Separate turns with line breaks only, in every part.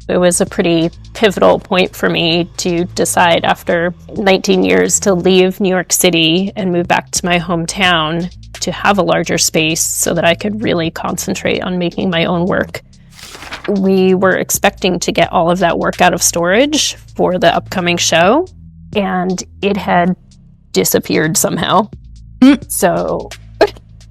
It was a pretty pivotal point for me to decide after 19 years to leave New York City and move back to my hometown to have a larger space so that I could really concentrate on making my own work. We were expecting to get all of that work out of storage for the upcoming show, and it had disappeared somehow. So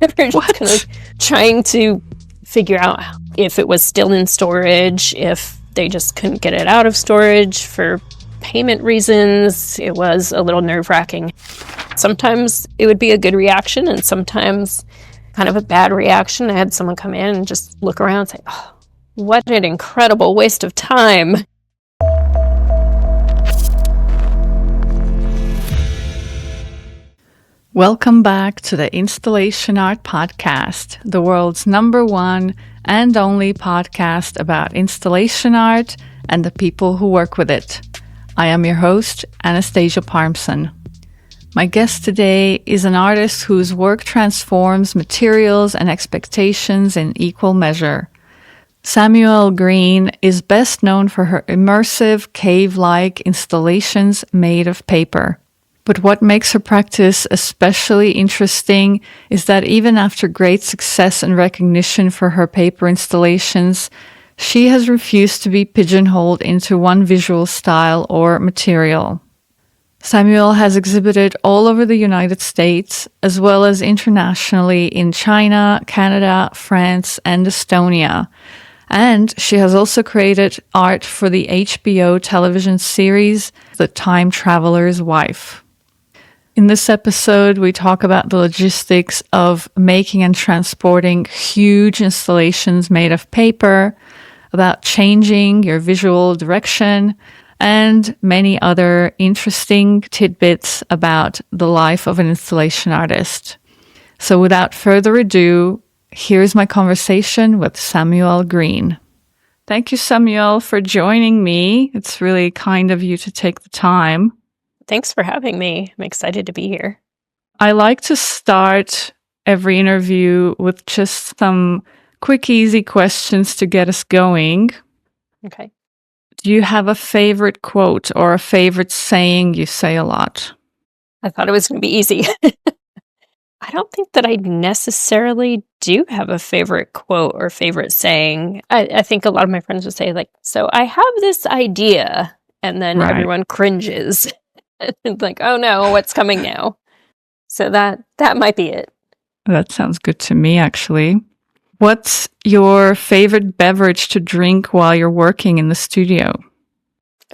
we're just kind of trying to figure out if it was still in storage, if they just couldn't get it out of storage for payment reasons. It was a little nerve-wracking. Sometimes it would be a good reaction and sometimes kind of a bad reaction. I had someone come in and just look around and say, "Oh, what an incredible waste of time."
Welcome back to the Installation Art Podcast, the world's #1 and only podcast about installation art and the people who work with it. I am your host, Anastasia Parmson. My guest today is an artist whose work transforms materials and expectations in equal measure. Samuelle Green is best known for her immersive, cave-like installations made of paper. But what makes her practice especially interesting is that even after great success and recognition for her paper installations, she has refused to be pigeonholed into one visual style or material. Samuelle has exhibited all over the United States, as well as internationally in China, Canada, France, and Estonia. And she has also created art for the HBO television series, The Time Traveler's Wife. In this episode, we talk about the logistics of making and transporting huge installations made of paper, about changing your visual direction, and many other interesting tidbits about the life of an installation artist. So without further ado, here's my conversation with Samuelle Green. Thank you, Samuelle, for joining me. It's really kind of you to take the time.
Thanks for having me. I'm excited to be here.
I like to start every interview with just some quick, easy questions to get us going.
Okay.
Do you have a favorite quote or a favorite saying you say a lot?
I thought it was going to be easy. I don't think that I necessarily do have a favorite quote or favorite saying. I think a lot of my friends would say, like, so I have this idea, and then everyone cringes. It's like, oh no, what's coming now? So that might be it.
That sounds good to me, actually. What's your favorite beverage to drink while you're working in the studio?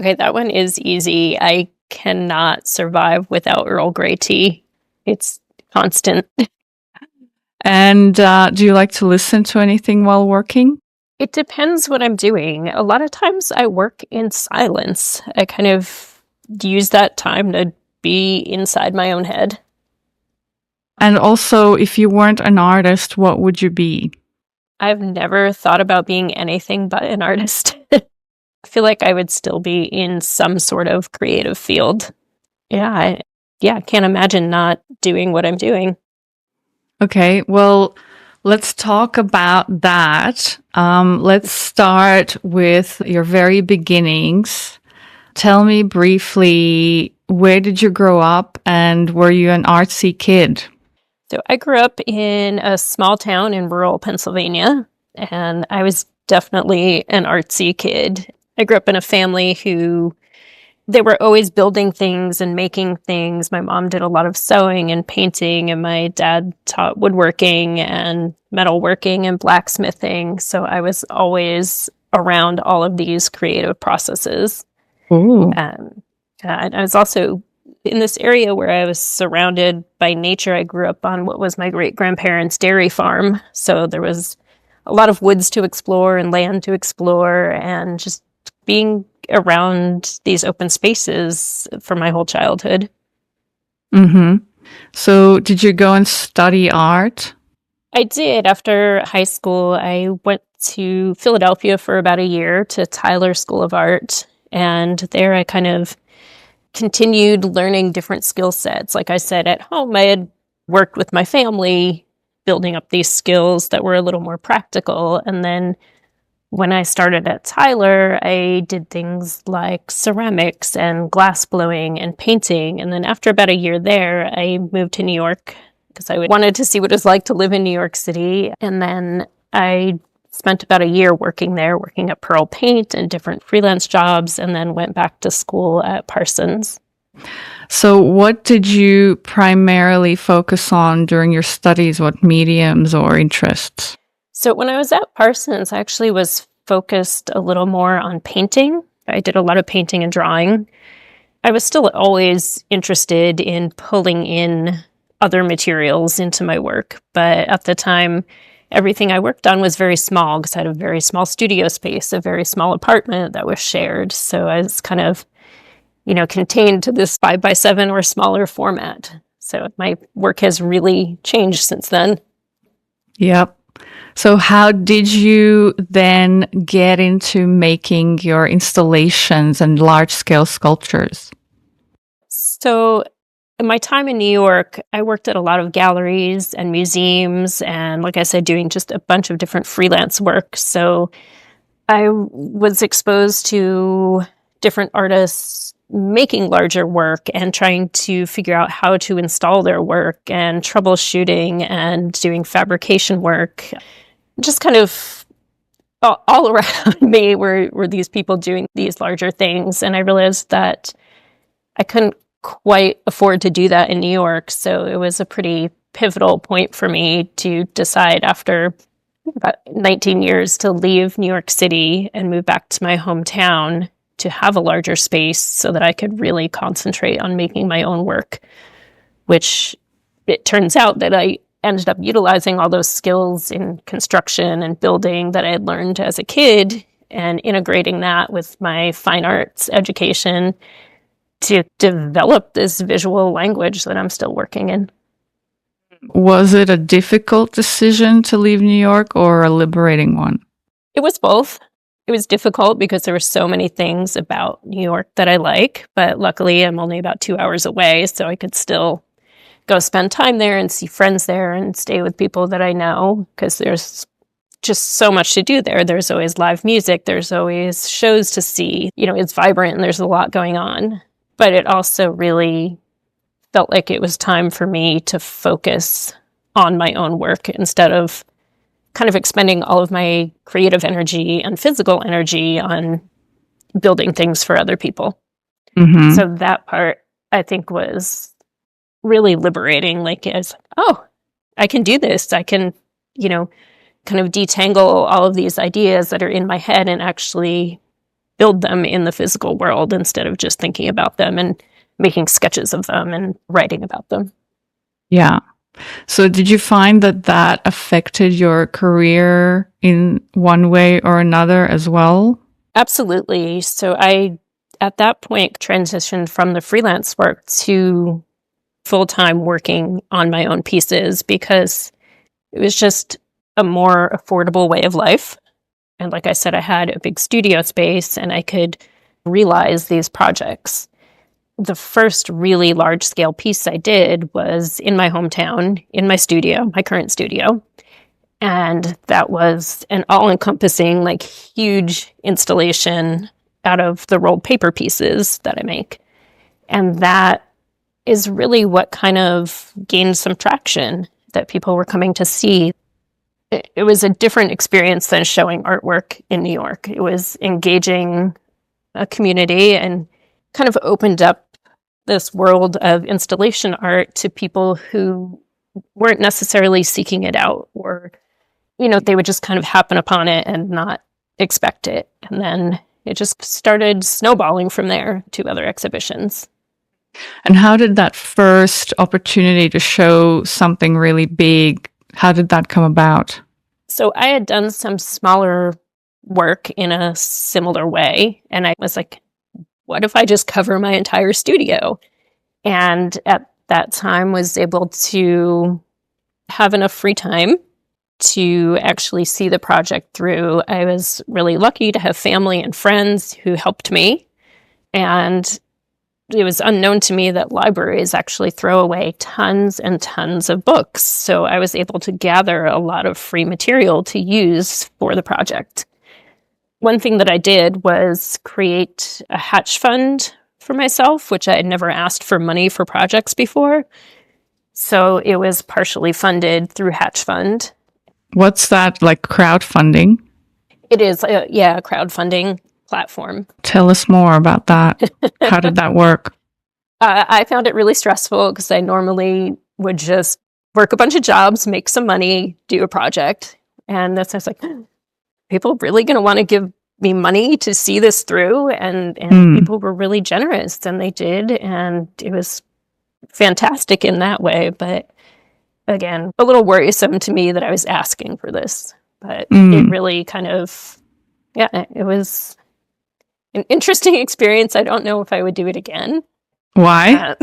Okay, that one is easy. I cannot survive without Earl Grey tea. It's constant.
And do you like to listen to anything while working?
It depends what I'm doing. A lot of times I work in silence. I kind of use that time to be inside my own head.
And also, if you weren't an artist, what would you be?
I've never thought about being anything but an artist. I feel like I would still be in some sort of creative field. I can't imagine not doing what I'm doing.
Okay, well, let's talk about that. Let's start with your very beginnings. Tell me briefly, where did you grow up and were you an artsy kid?
So I grew up in a small town in rural Pennsylvania, and I was definitely an artsy kid. I grew up in a family who, they were always building things and making things. My mom did a lot of sewing and painting, and my dad taught woodworking and metalworking and blacksmithing. So I was always around all of these creative processes. And I was also in this area where I was surrounded by nature. I grew up on what was my great-grandparents' dairy farm. So there was a lot of woods to explore and land to explore, and just being around these open spaces for my whole childhood.
Mm-hmm. So did you go and study art?
I did. After high school, I went to Philadelphia for about a year to Tyler School of Art. And there I kind of continued learning different skill sets. Like I said, at home, I had worked with my family, building up these skills that were a little more practical. And then When I started at Tyler, I did things like ceramics and glass blowing and painting. And then after about a year there, I moved to New York because I wanted to see what it was like to live in New York City. And then I spent about a year working there, working at Pearl Paint and different freelance jobs, and then went back to school at Parsons.
So what did you primarily focus on during your studies? What mediums or interests?
So when I was at Parsons, I actually was focused a little more on painting. I did a lot of painting and drawing. I was still always interested in pulling in other materials into my work. But at the time, everything I worked on was very small because I had a very small studio space, a very small apartment that was shared. So I was kind of, contained to this 5x7 or smaller format. So my work has really changed since then.
Yep. So how did you then get into making your installations and large-scale sculptures?
So in my time in New York, I worked at a lot of galleries and museums and, like I said, doing just a bunch of different freelance work. So I was exposed to different artists making larger work and trying to figure out how to install their work and troubleshooting and doing fabrication work. Just kind of all around me were these people doing these larger things. And I realized that I couldn't quite afford to do that in New York. So it was a pretty pivotal point for me to decide after about 19 years to leave New York City and move back to my hometown to have a larger space so that I could really concentrate on making my own work, which it turns out that I ended up utilizing all those skills in construction and building that I had learned as a kid and integrating that with my fine arts education to develop this visual language that I'm still working in.
Was it a difficult decision to leave New York or a liberating one?
It was both. It was difficult because there were so many things about New York that I like, but luckily I'm only about 2 hours away, so I could still go spend time there and see friends there and stay with people that I know because there's just so much to do there. There's always live music. There's always shows to see. It's vibrant and there's a lot going on. But it also really felt like it was time for me to focus on my own work instead of kind of expending all of my creative energy and physical energy on building things for other people. Mm-hmm. So that part, I think, was really liberating. Like, it's, I can do this. I can, kind of detangle all of these ideas that are in my head and actually build them in the physical world instead of just thinking about them and making sketches of them and writing about them.
Yeah. So did you find that affected your career in one way or another as well?
Absolutely. So I, at that point, transitioned from the freelance work to full-time working on my own pieces because it was just a more affordable way of life. And like I said, I had a big studio space and I could realize these projects. The first really large-scale piece I did was in my hometown, in my studio, my current studio. And that was an all-encompassing, huge installation out of the rolled paper pieces that I make. And that is really what kind of gained some traction that people were coming to see. It was a different experience than showing artwork in New York. It was engaging a community and kind of opened up this world of installation art to people who weren't necessarily seeking it out, or, they would just kind of happen upon it and not expect it. And then it just started snowballing from there to other exhibitions.
And how did that first opportunity to show something really big, how did that come about?
So I had done some smaller work in a similar way. And I was like, what if I just cover my entire studio? And at that time was able to have enough free time to actually see the project through. I was really lucky to have family and friends who helped me. And it was unknown to me that libraries actually throw away tons and tons of books. So I was able to gather a lot of free material to use for the project. one thing that I did was create a hatch fund for myself, which I had never asked for money for projects before. So it was partially funded through Hatch Fund.
What's that, like crowdfunding?
It is, a crowdfunding platform.
Tell us more about that. How did that work?
I found it really stressful because I normally would just work a bunch of jobs, make some money, do a project. And that's, I was like, people really going to want to give me money to see this through? And people were really generous, and they did. And it was fantastic in that way. But again, a little worrisome to me that I was asking for this. But it really kind of, it was an interesting experience. I don't know if I would do it again.
Why?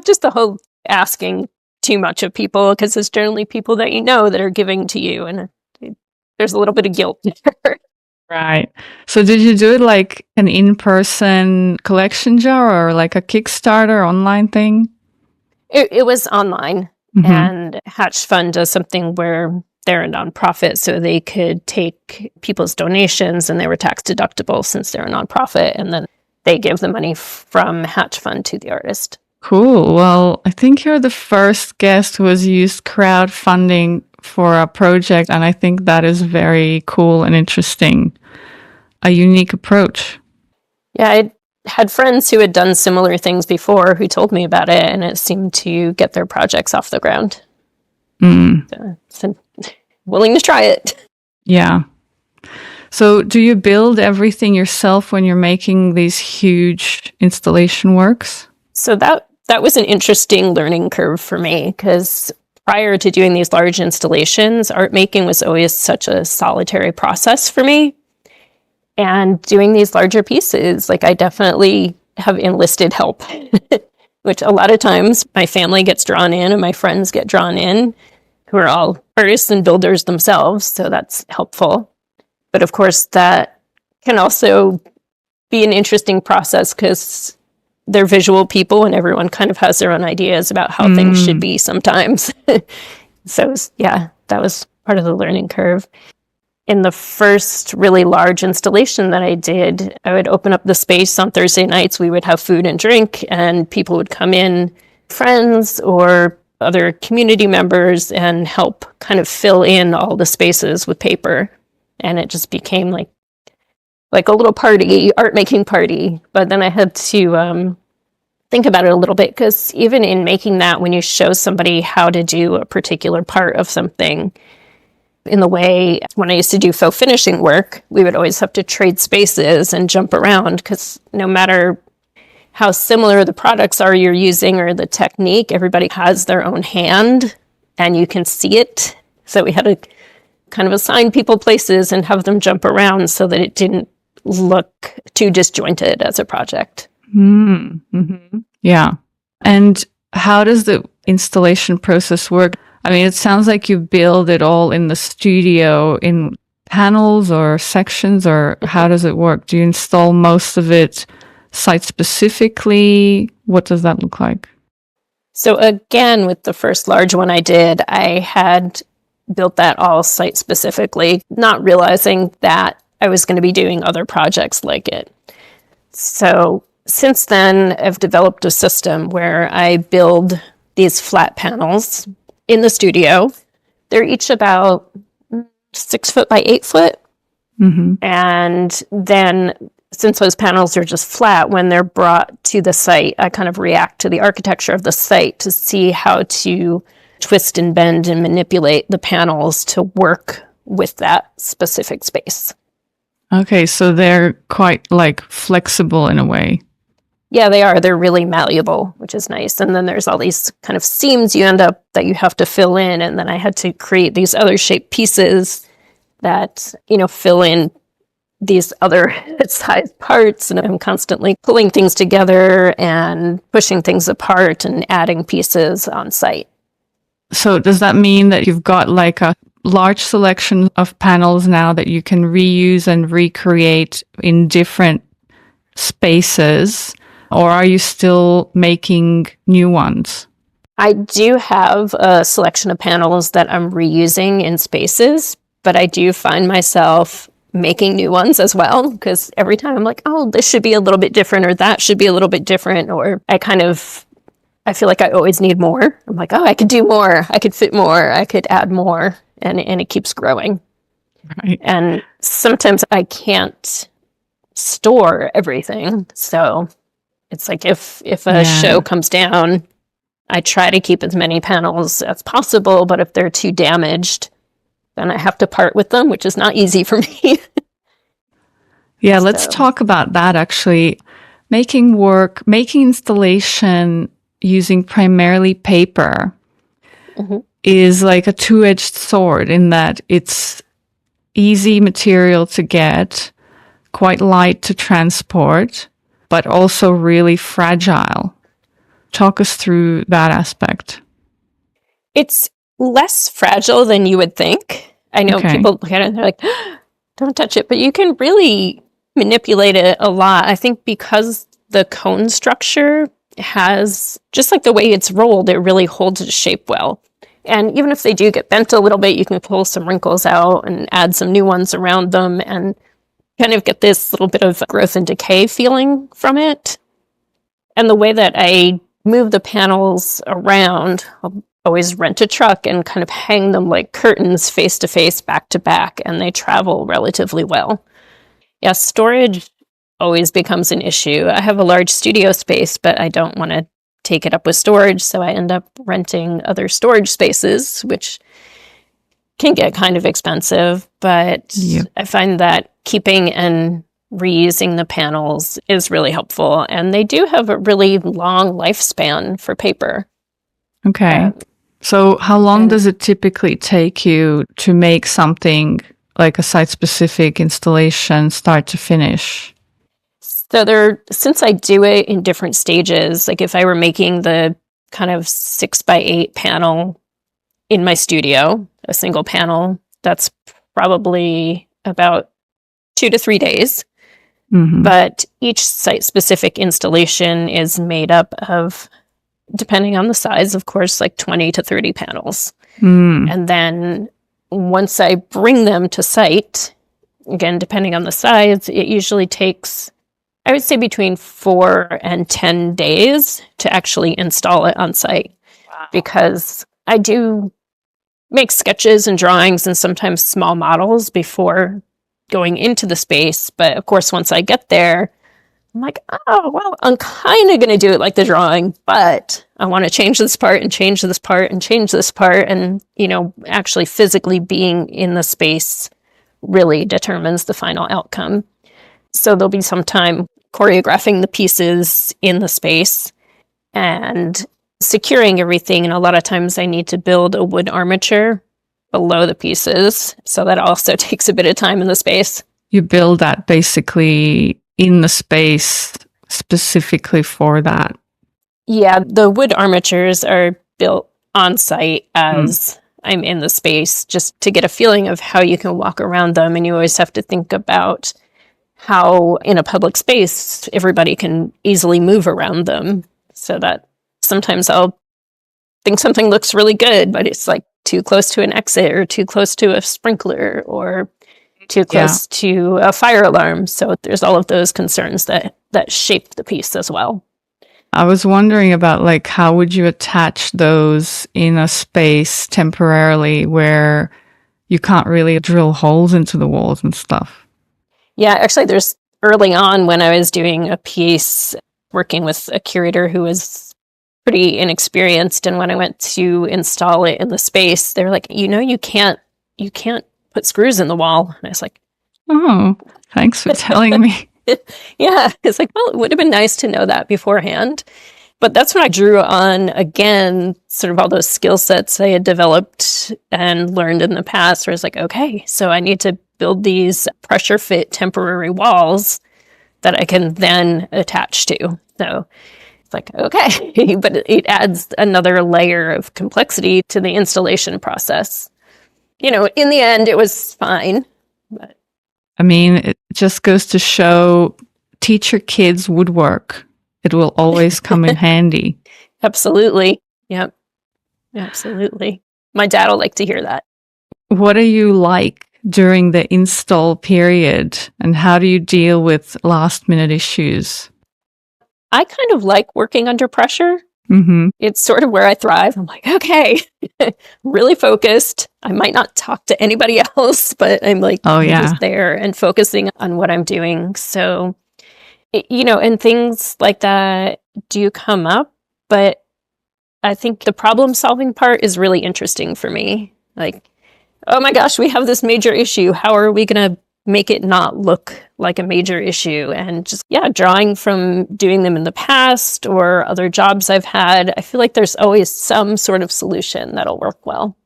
Just the whole asking too much of people, because it's generally people that you know that are giving to you, and there's a little bit of guilt there.
Right. So did you do it like an in-person collection jar or like a Kickstarter online thing?
It was online, and Hatch Fund does something where they're a nonprofit, so they could take people's donations, and they were tax deductible since they're a nonprofit, and then they give the money from Hatch Fund to the artist.
Cool. Well, I think you're the first guest who has used crowdfunding for a project, and I think that is very cool and interesting. A unique approach.
Yeah, I had friends who had done similar things before who told me about it, and it seemed to get their projects off the ground. So willing to try it.
Yeah. So do you build everything yourself when you're making these huge installation works?
So that was an interesting learning curve for me, because prior to doing these large installations, art making was always such a solitary process for me. And doing these larger pieces, like I definitely have enlisted help, which a lot of times my family gets drawn in and my friends get drawn in, who are all artists and builders themselves. So that's helpful. But of course, that can also be an interesting process because they're visual people and everyone kind of has their own ideas about how things should be sometimes. So that was part of the learning curve. In the first really large installation that I did, I would open up the space on Thursday nights. We would have food and drink, and people would come in, friends or other community members, and help kind of fill in all the spaces with paper. And it just became like a little party, art making party. But then I had to think about it a little bit, because even in making that, when you show somebody how to do a particular part of something, in the way when I used to do faux finishing work, we would always have to trade spaces and jump around, because no matter how similar the products are you're using or the technique, everybody has their own hand and you can see it. So we had to kind of assign people places and have them jump around so that it didn't look too disjointed as a project. Yeah.
And how does the installation process work? I mean, it sounds like you build it all in the studio in panels or sections, or how does it work? Do you install most of it site specifically? What does that look like?
So again, with the first large one I did, I had built that all site specifically, not realizing that I was going to be doing other projects like it. So since then, I've developed a system where I build these flat panels in the studio. They're each about 6 foot by 8 foot. And then since those panels are just flat, when they're brought to the site, I kind of react to the architecture of the site to see how to twist and bend and manipulate the panels to work with that specific space.
Okay, so they're quite like flexible in a way.
Yeah, they are. They're really malleable, which is nice. And then there's all these kind of seams you end up that you have to fill in. And then I had to create these other shaped pieces that, fill in these other size parts. And I'm constantly pulling things together and pushing things apart and adding pieces on site.
So does that mean that you've got like a large selection of panels now that you can reuse and recreate in different spaces? Or are you still making new ones?
I do have a selection of panels that I'm reusing in spaces, but I do find myself making new ones as well, because every time I'm like, oh, this should be a little bit different, or that should be a little bit different, or I feel like I always need more. I'm like, oh, I could do more, I could fit more, I could add more, and it keeps growing.
Right.
And sometimes I can't store everything, so it's like if a show comes down, I try to keep as many panels as possible, but if they're too damaged, then I have to part with them, which is not easy for me.
Yeah, let's talk about that actually. Making installation using primarily paper is like a two-edged sword in that it's easy material to get, quite light to transport, but also really fragile. Talk us through that aspect.
It's less fragile than you would think. I know people look at it and they're like, don't touch it, but you can really manipulate it a lot. I think because the cone structure has, just like the way it's rolled, it really holds its shape well. And even if they do get bent a little bit, you can pull some wrinkles out and add some new ones around them and kind of get this little bit of growth and decay feeling from it. And the way that I move the panels around, I'll always rent a truck and kind of hang them like curtains face to face, back to back, and they travel relatively well. Yeah, storage always becomes an issue. I have a large studio space, but I don't want to take it up with storage, so I end up renting other storage spaces, which can get kind of expensive, but I find that keeping and reusing the panels is really helpful, and they do have a really long lifespan for paper.
Okay. So how long does it typically take you to make something like a site-specific installation start to finish?
So since I do it in different stages, like if I were making the kind of 6x8 panel in my studio, a single panel, that's probably about 2 to 3 days. But each site-specific installation is made up of, depending on the size, of course, like 20 to 30 panels. And then once I bring them to site, again, depending on the size, it usually takes, I would say, between 4 and 10 days to actually install it on site. Wow. Because I do make sketches and drawings and sometimes small models before going into the space. But of course, once I get there, I'm like, oh, well, I'm kind of going to do it like the drawing, but I want to change this part and change this part and change this part. And, actually physically being in the space really determines the final outcome. So there'll be some time choreographing the pieces in the space and securing everything. And a lot of times I need to build a wood armature below the pieces. So that also takes a bit of time in the space.
You build that basically in the space specifically for that.
Yeah, the wood armatures are built on site as I'm in the space, just to get a feeling of how you can walk around them. And you always have to think about how in a public space, everybody can easily move around them. So that sometimes I'll think something looks really good, but it's like too close to an exit or too close to a sprinkler or too close to a fire alarm. So there's all of those concerns that shape the piece as well.
I was wondering about like, how would you attach those in a space temporarily where you can't really drill holes into the walls and stuff?
Yeah, actually there's early on when I was doing a piece working with a curator who was pretty inexperienced. And when I went to install it in the space, they were like, you can't put screws in the wall. And I was like,
oh, thanks for telling me.
Yeah, it's like, well, it would have been nice to know that beforehand. But that's when I drew on, again, sort of all those skill sets I had developed and learned in the past, where it's like, okay, so I need to build these pressure fit temporary walls that I can then attach to. So it's like, okay, but it adds another layer of complexity to the installation process. In the end, it was fine. But
I mean, it just goes to show, teach your kids woodwork. It will always come in handy.
Absolutely. Yep. Absolutely. My dad will like to hear that.
What are you like during the install period? And how do you deal with last minute issues?
I kind of like working under pressure.
Mm-hmm.
It's sort of where I thrive. I'm like, okay, really focused. I might not talk to anybody else, but I'm like, just there and focusing on what I'm doing. So, and things like that do come up, but I think the problem solving part is really interesting for me. Like, oh my gosh, we have this major issue. How are we going to make it not look like a major issue? And just, drawing from doing them in the past or other jobs I've had, I feel like there's always some sort of solution that'll work well.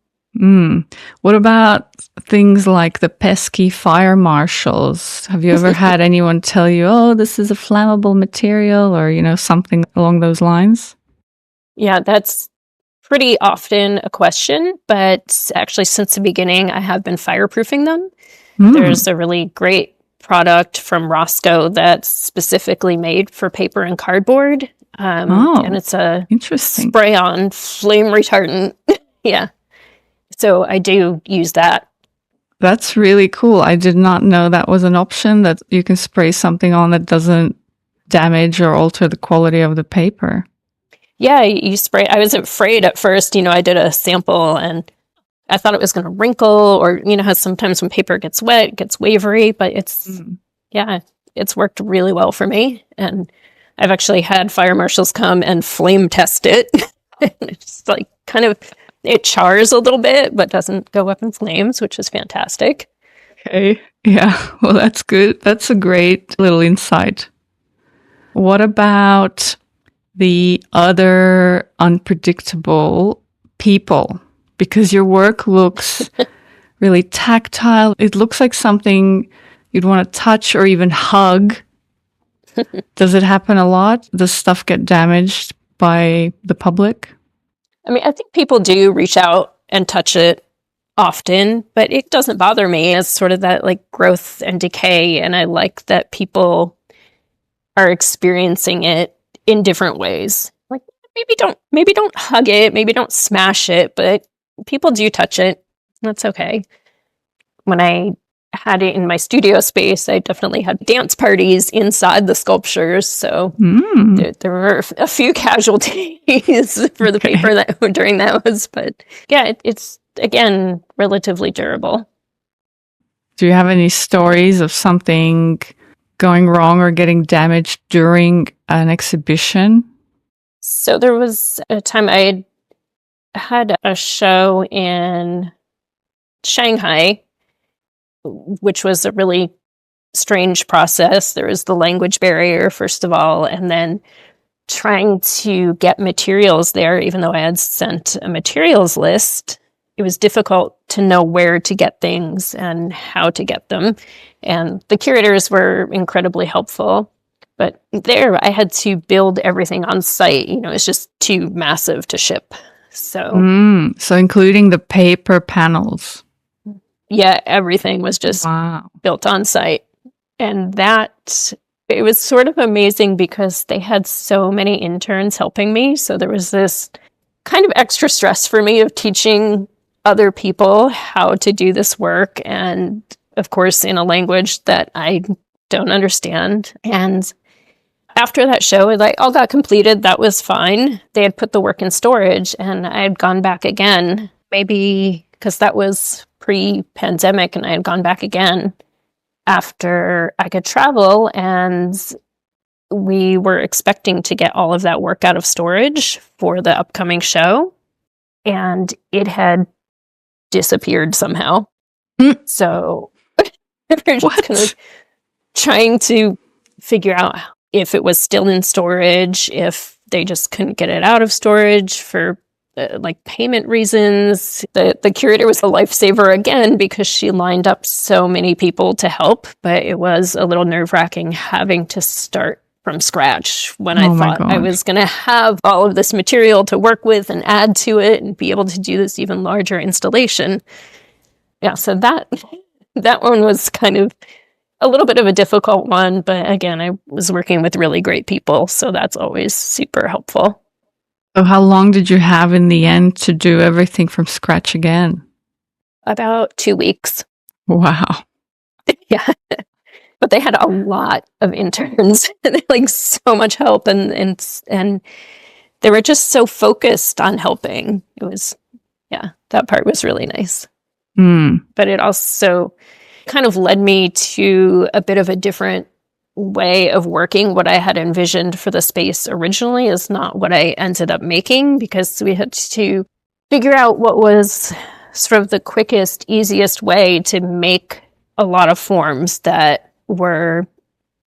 What about things like the pesky fire marshals? Have you ever had anyone tell you, oh, this is a flammable material, or, something along those lines?
Yeah, that's pretty often a question, but actually since the beginning, I have been fireproofing them. There's a really great product from Roscoe that's specifically made for paper and cardboard. And it's a spray-on flame retardant. Yeah. So I do use that.
That's really cool. I did not know that was an option, that you can spray something on that doesn't damage or alter the quality of the paper.
Yeah, you spray. I was afraid at first, I did a sample and I thought it was going to wrinkle, or, how sometimes when paper gets wet, it gets wavery, but it's worked really well for me. And I've actually had fire marshals come and flame test it. It's like it chars a little bit, but doesn't go up in flames, which is fantastic.
Okay. Yeah. Well, that's good. That's a great little insight. What about the other unpredictable people? Because your work looks really tactile. It looks like something you'd want to touch or even hug. Does it happen a lot? Does stuff get damaged by the public?
I mean, I think people do reach out and touch it often, but it doesn't bother me. It's sort of that like growth and decay. And I like that people are experiencing it in different ways. Like maybe don't hug it, maybe don't smash it, but people do touch it. That's okay. When I had it in my studio space, I definitely had dance parties inside the sculptures. So there were a few casualties for the paper during those. But yeah, it's, again, relatively durable.
Do you have any stories of something going wrong or getting damaged during an exhibition?
So there was a time I had a show in Shanghai, which was a really strange process. There was the language barrier, first of all, and then trying to get materials there, even though I had sent a materials list, it was difficult to know where to get things and how to get them. And the curators were incredibly helpful. But there, I had to build everything on site. It's just too massive to ship. So,
so including the paper panels.
Yeah, everything was just built on site. And it was sort of amazing because they had so many interns helping me. So there was this kind of extra stress for me of teaching other people how to do this work. And of course, in a language that I don't understand. And after that show, it all got completed. That was fine. They had put the work in storage and I had gone back again, maybe because that was pre-pandemic, and I had gone back again after I could travel, and we were expecting to get all of that work out of storage for the upcoming show, and it had disappeared somehow. So we're just kind of trying to figure out if it was still in storage, if they just couldn't get it out of storage for payment reasons. The curator was a lifesaver again because she lined up so many people to help, but it was a little nerve-wracking having to start from scratch when I thought I was going to have all of this material to work with and add to it and be able to do this even larger installation. Yeah, so that one was kind of a little bit of a difficult one, but again, I was working with really great people, so that's always super helpful.
So how long did you have in the end to do everything from scratch again?
About 2 weeks.
Wow.
Yeah. But they had a lot of interns and like so much help, and they were just so focused on helping. It was, yeah, that part was really nice. But it also kind of led me to a bit of a different way of working. What I had envisioned for the space originally is not what I ended up making, because we had to figure out what was sort of the quickest, easiest way to make a lot of forms that were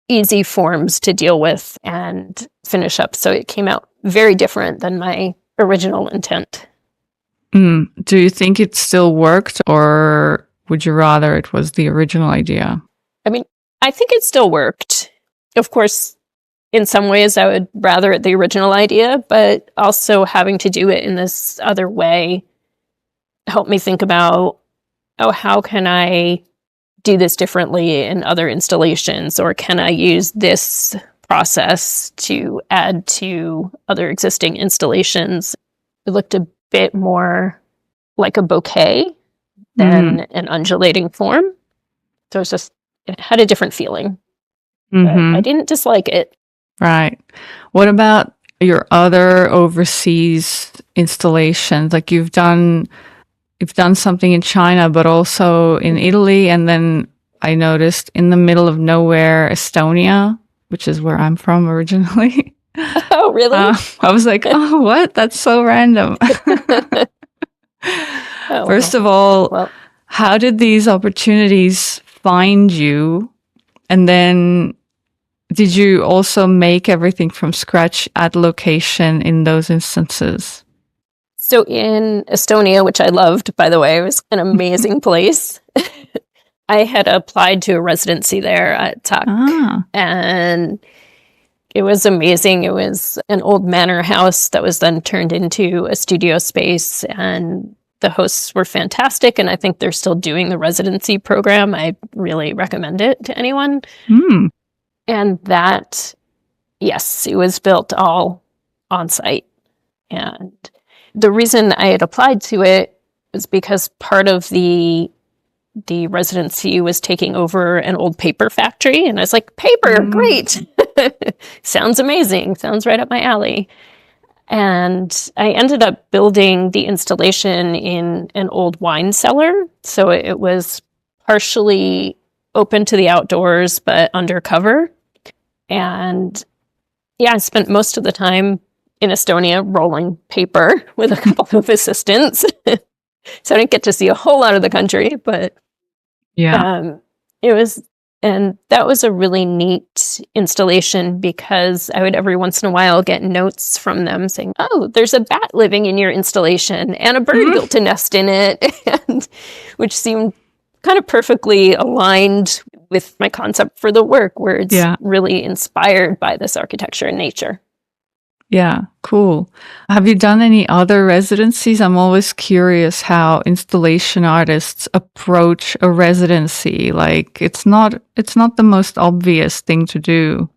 easy forms to deal with and finish up. So it came out very different than my original intent.
Do you think it still worked, or would you rather it was the original idea?
I mean, I think it still worked. Of course, in some ways I would rather it the original idea, but also having to do it in this other way helped me think about, how can I do this differently in other installations, or can I use this process to add to other existing installations? It looked a bit more like a bouquet than an undulating form. So it had a different feeling. But I didn't dislike it.
Right. What about your other overseas installations? Like you've done something in China, but also in Italy, and then I noticed in the middle of nowhere, Estonia, which is where I'm from originally.
Oh, really?
I was like, oh, what? That's so random. First of all, how did these opportunities find you? And then did you also make everything from scratch at location in those instances?
So in Estonia, which I loved, by the way, it was an amazing place. I had applied to a residency there at TUC, and it was amazing. It was an old manor house that was then turned into a studio space, and the hosts were fantastic, and I think they're still doing the residency program. I really recommend it to anyone. And that, yes, it was built all on site. And the reason I had applied to it was because part of the residency was taking over an old paper factory. And I was like, paper, great. Sounds amazing. Sounds right up my alley. And I ended up building the installation in an old wine cellar. So it was partially open to the outdoors, but undercover. And yeah, I spent most of the time in Estonia rolling paper with a couple of assistants. So I didn't get to see a whole lot of the country, but it was, and that was a really neat installation, because I would every once in a while get notes from them saying, oh, there's a bat living in your installation and a bird built a nest in it, and which seemed kind of perfectly aligned with my concept for the work, where it's really inspired by this architecture and nature.
Yeah, cool. Have you done any other residencies? I'm always curious how installation artists approach a residency. Like it's not the most obvious thing to do.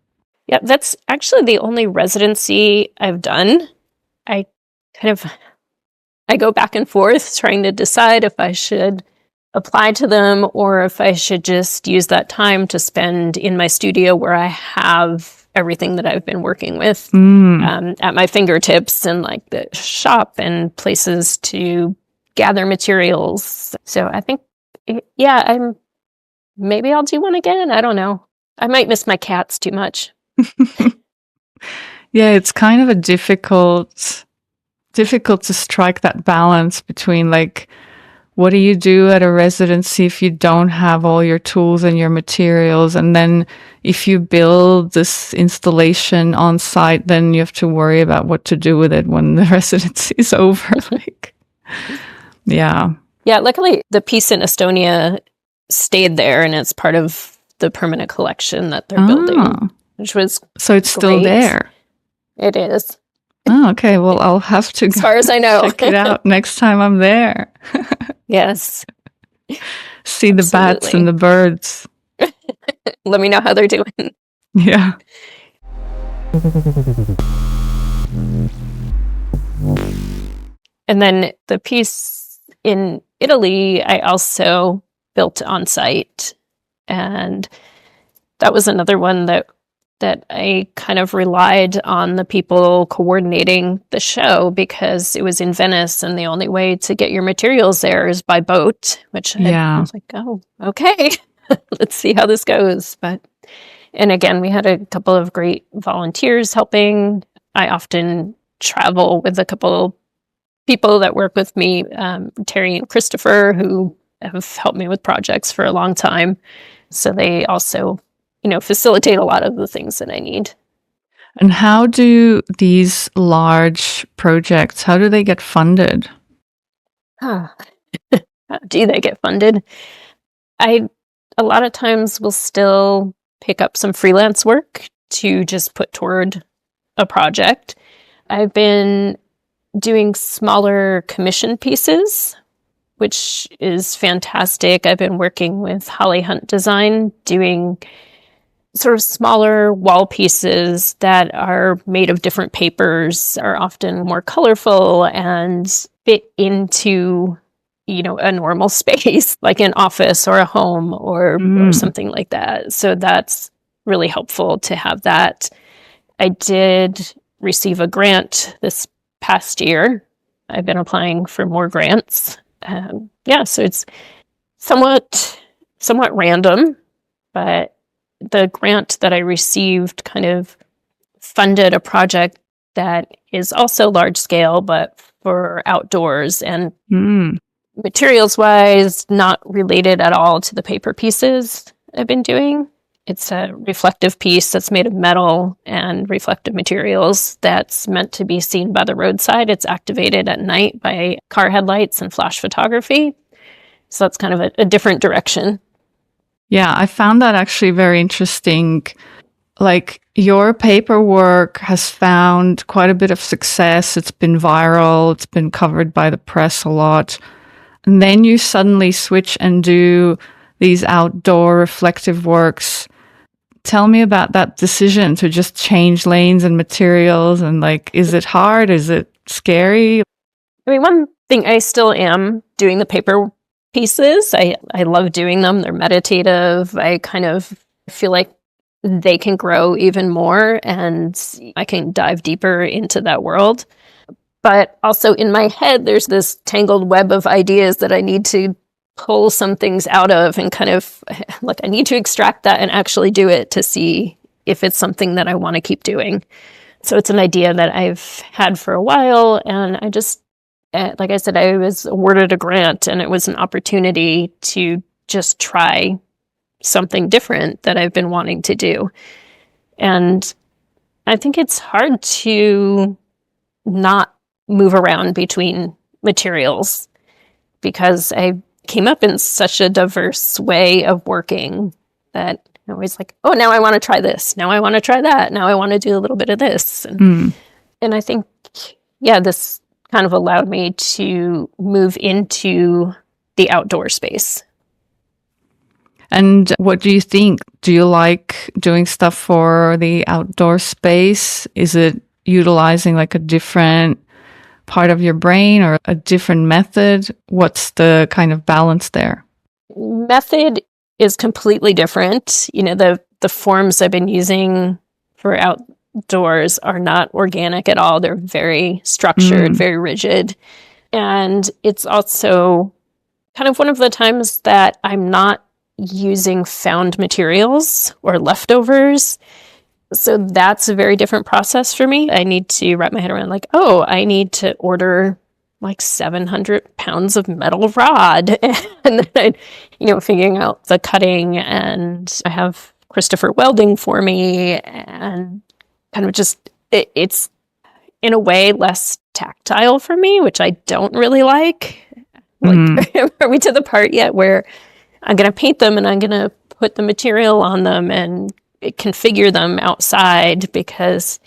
Yeah, that's actually the only residency I've done. I go back and forth trying to decide if I should apply to them or if I should just use that time to spend in my studio where I have everything that I've been working with at my fingertips, and like the shop and places to gather materials. So I think, maybe I'll do one again. I don't know. I might miss my cats too much.
Yeah, it's kind of a difficult to strike that balance between like, what do you do at a residency if you don't have all your tools and your materials? And then if you build this installation on site, then you have to worry about what to do with it when the residency is over. Yeah,
luckily the piece in Estonia stayed there, and it's part of the permanent collection that they're building, which was
so it's
great.
Still there.
It is.
Oh, okay. Well, I'll have to
as far as I know,
check it out next time I'm there.
Yes.
See the bats and the birds.
Let me know how they're doing.
Yeah.
And then the piece in Italy, I also built on site. And that was another one that I kind of relied on the people coordinating the show, because it was in Venice and the only way to get your materials there is by boat, which I was like, oh, okay, let's see how this goes. And again, we had a couple of great volunteers helping. I often travel with a couple people that work with me, Terry and Christopher, who have helped me with projects for a long time. So they also, facilitate a lot of the things that I need.
And how do these large projects, how do they get funded?
How do they get funded? I, a lot of times, will still pick up some freelance work to just put toward a project. I've been doing smaller commission pieces, which is fantastic. I've been working with Holly Hunt Design, doing sort of smaller wall pieces that are made of different papers, are often more colorful and fit into, a normal space, like an office or a home or something like that. So that's really helpful to have that. I did receive a grant this past year. I've been applying for more grants. So it's somewhat random, but the grant that I received kind of funded a project that is also large scale, but for outdoors and materials wise, not related at all to the paper pieces I've been doing. It's a reflective piece that's made of metal and reflective materials that's meant to be seen by the roadside. It's activated at night by car headlights and flash photography. So that's kind of a different direction.
Yeah, I found that actually very interesting. Like, your paperwork has found quite a bit of success. It's been viral. It's been covered by the press a lot. And then you suddenly switch and do these outdoor reflective works. Tell me about that decision to just change lanes and materials. And is it hard? Is it scary?
I mean, one thing, I still am doing the paper pieces. I love doing them. They're meditative. I kind of feel like they can grow even more and I can dive deeper into that world. But also in my head, there's this tangled web of ideas that I need to pull some things out of and kind of I need to extract that and actually do it to see if it's something that I want to keep doing. So it's an idea that I've had for a while, and I just, like I said, I was awarded a grant, and it was an opportunity to just try something different that I've been wanting to do. And I think it's hard to not move around between materials, because I came up in such a diverse way of working that I'm always like, oh, now I want to try this. Now I want to try that. Now I want to do a little bit of this. And I think, this kind of allowed me to move into the outdoor space.
And what do you think? Do you like doing stuff for the outdoor space? Is it utilizing a different part of your brain or a different method? What's the kind of balance there?
Method is completely different. The forms I've been using for outdoors are not organic at all. They're very structured, very rigid. And it's also kind of one of the times that I'm not using found materials or leftovers. So that's a very different process for me. I need to wrap my head around I need to order 700 pounds of metal rod. And then, figuring out the cutting, and I have Christopher welding for me, and kind of just, it's in a way less tactile for me, which I don't really like. Are we to the part yet where I'm going to paint them and I'm going to put the material on them and configure them outside? Because,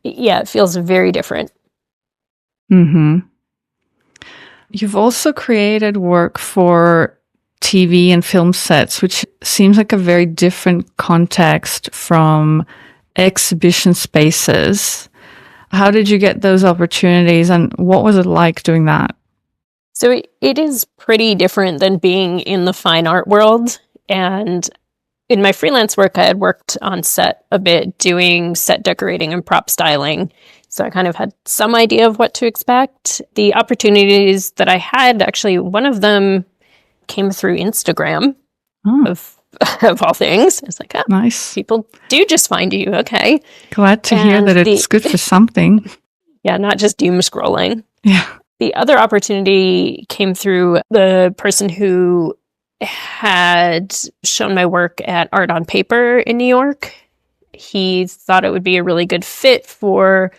it feels very different.
You've also created work for TV and film sets, which seems like a very different context from exhibition spaces. How did you get those opportunities, and what was it like doing that?
So it is pretty different than being in the fine art world. And in my freelance work, I had worked on set a bit doing set decorating and prop styling. So I kind of had some idea of what to expect. The opportunities that I had, actually, one of them came through Instagram of all things. It's like, oh,
nice.
People do just find you. Okay.
Glad to hear that it's good for something.
Yeah, not just doom scrolling.
Yeah.
The other opportunity came through the person who had shown my work at Art on Paper in New York. He thought it would be a really good fit for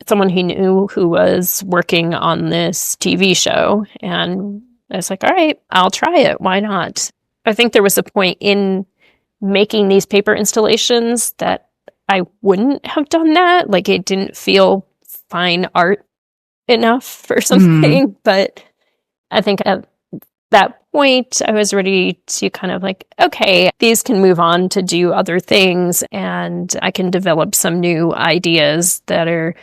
someone he knew who was working on this TV show. And I was like, all right, I'll try it. Why not? I think there was a point in making these paper installations that I wouldn't have done that. Like, it didn't feel fine art enough or something. But I think at that point, I was ready to kind of like, okay, these can move on to do other things, and I can develop some new ideas that are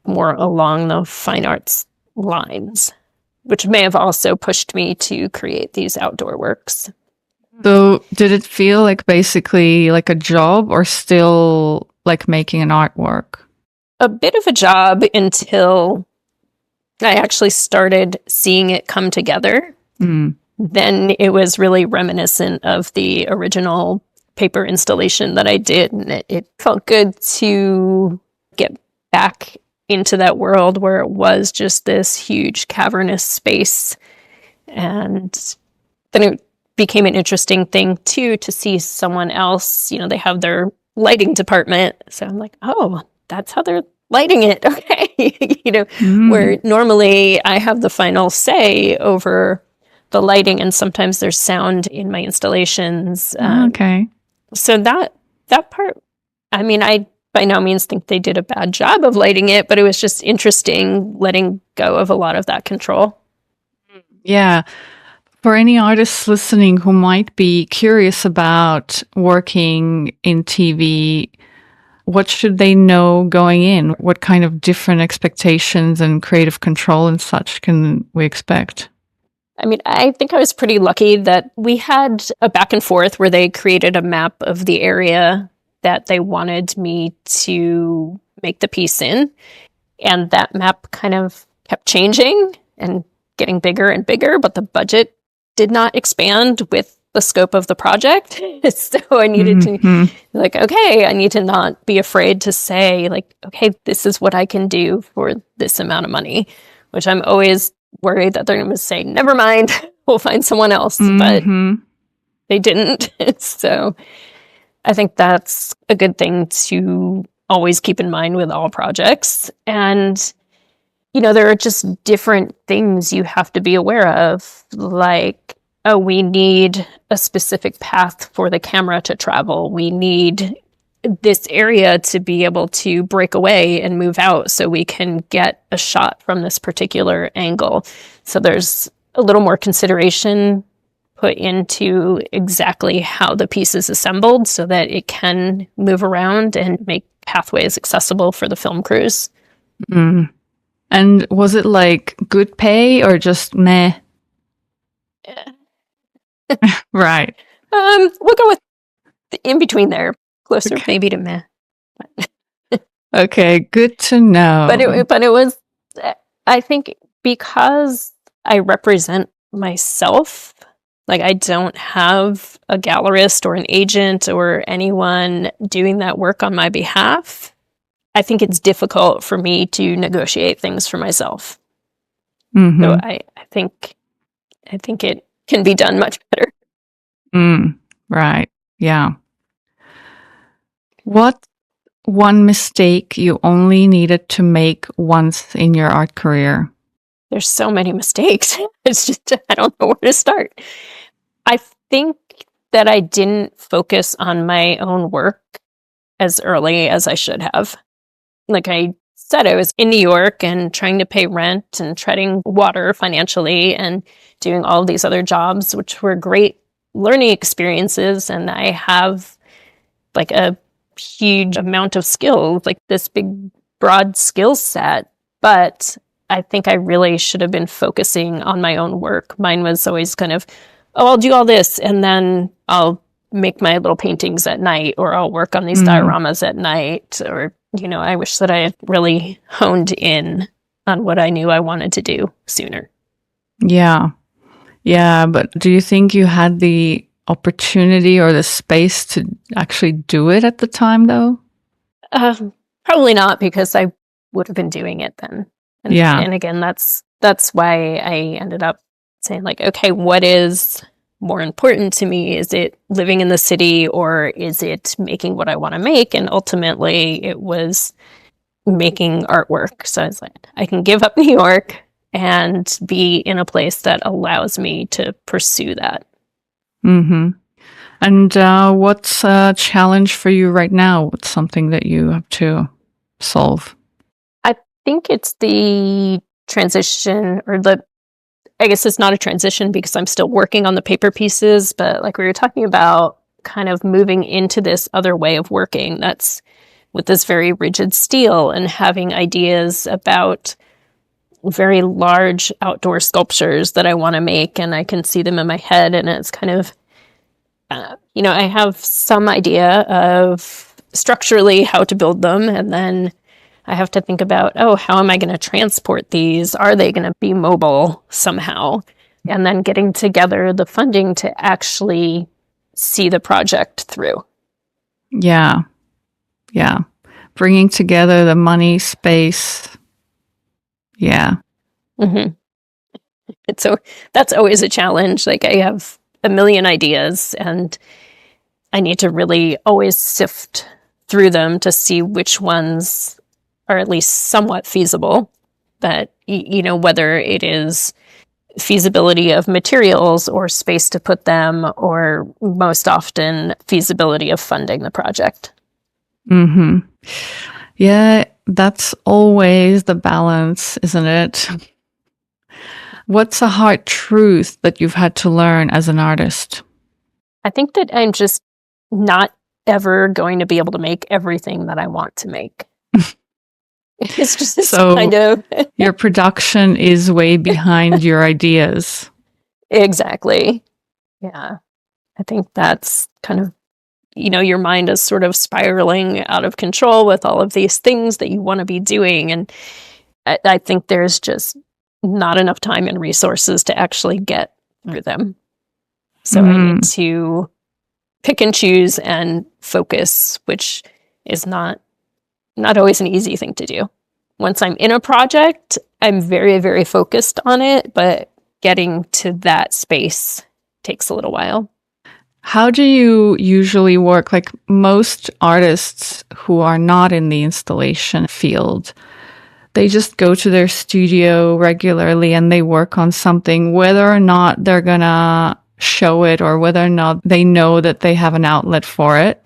more along the fine arts lines, which may have also pushed me to create these outdoor works.
So did it feel like basically like a job, or still like making an artwork?
A bit of a job until I actually started seeing it come together. Then it was really reminiscent of the original paper installation that I did. And it felt good to get back into that world where it was just this huge cavernous space. And then it became an interesting thing too, to see someone else, they have their lighting department. So I'm like, oh, that's how they're lighting it. Okay. Where normally I have the final say over the lighting, and sometimes there's sound in my installations.
Okay.
So that part, I mean, I by no means think they did a bad job of lighting it, but it was just interesting letting go of a lot of that control.
Yeah. For any artists listening who might be curious about working in TV, what should they know going in? What kind of different expectations and creative control and such can we expect?
I mean, I think I was pretty lucky that we had a back and forth where they created a map of the area that they wanted me to make the piece in. And that map kind of kept changing and getting bigger and bigger, but the budget did not expand with the scope of the project. So I needed to like, okay, I need to not be afraid to say like, okay, this is what I can do for this amount of money, which I'm always worried that they're going to say, never mind, we'll find someone else. But they didn't. So I think that's a good thing to always keep in mind with all projects. And, there are just different things you have to be aware of, like, oh, we need a specific path for the camera to travel. We need this area to be able to break away and move out so we can get a shot from this particular angle. So there's a little more consideration put into exactly how the piece is assembled so that it can move around and make pathways accessible for the film crews.
And was it like good pay or just meh? Right.
We'll go with in between there. Closer maybe to meh.
Okay, good to know.
But it was, I think, because I represent myself, like I don't have a gallerist or an agent or anyone doing that work on my behalf. I think it's difficult for me to negotiate things for myself. So I think it can be done much better.
Right. Yeah. What one mistake you only needed to make once in your art career?
There's so many mistakes. It's just, I don't know where to start. I think that I didn't focus on my own work as early as I should have. Like I said, I was in New York and trying to pay rent and treading water financially and doing all of these other jobs, which were great learning experiences. And I have like a huge amount of skills, like this big, broad skill set. But I think I really should have been focusing on my own work. Mine was always kind of, oh, I'll do all this and then I'll make my little paintings at night, or I'll work on these dioramas at night. Or, I wish that I had really honed in on what I knew I wanted to do sooner.
Yeah. Yeah. But do you think you had the opportunity or the space to actually do it at the time, though?
Probably not, because I would have been doing it then. And again, that's why I ended up saying, like, okay, what is more important to me? Is it living in the city, or is it making what I want to make? And ultimately, it was making artwork. So I was like, I can give up New York and be in a place that allows me to pursue that.
Mm-hmm. And what's a challenge for you right now? What's something that you have to solve?
I think it's the transition, or I guess it's not a transition because I'm still working on the paper pieces, but like we were talking about, kind of moving into this other way of working that's with this very rigid steel, and having ideas about very large outdoor sculptures that I want to make, and I can see them in my head, and it's kind of, I have some idea of structurally how to build them, and then I have to think about, how am I going to transport these? Are they going to be mobile somehow? And then getting together the funding to actually see the project through.
Yeah. Yeah. Bringing together the money, space. Yeah.
Mm-hmm. So that's always a challenge. Like, I have a million ideas, and I need to really always sift through them to see which ones are at least somewhat feasible. That, whether it is feasibility of materials or space to put them, or most often feasibility of funding the project.
Mm-hmm. Yeah, that's always the balance, isn't it? What's a hard truth that you've had to learn as an artist?
I think that I'm just not ever going to be able to make everything that I want to make. It's just this kind of...
Your production is way behind your ideas.
Exactly. Yeah. I think that's kind of, your mind is sort of spiraling out of control with all of these things that you want to be doing. And I think there's just not enough time and resources to actually get through them. So I need to pick and choose and focus, which is not always an easy thing to do. Once I'm in a project, I'm very, very focused on it, but getting to that space takes a little while.
How do you usually work? Like, most artists who are not in the installation field, they just go to their studio regularly and they work on something, whether or not they're gonna show it or whether or not they know that they have an outlet for it.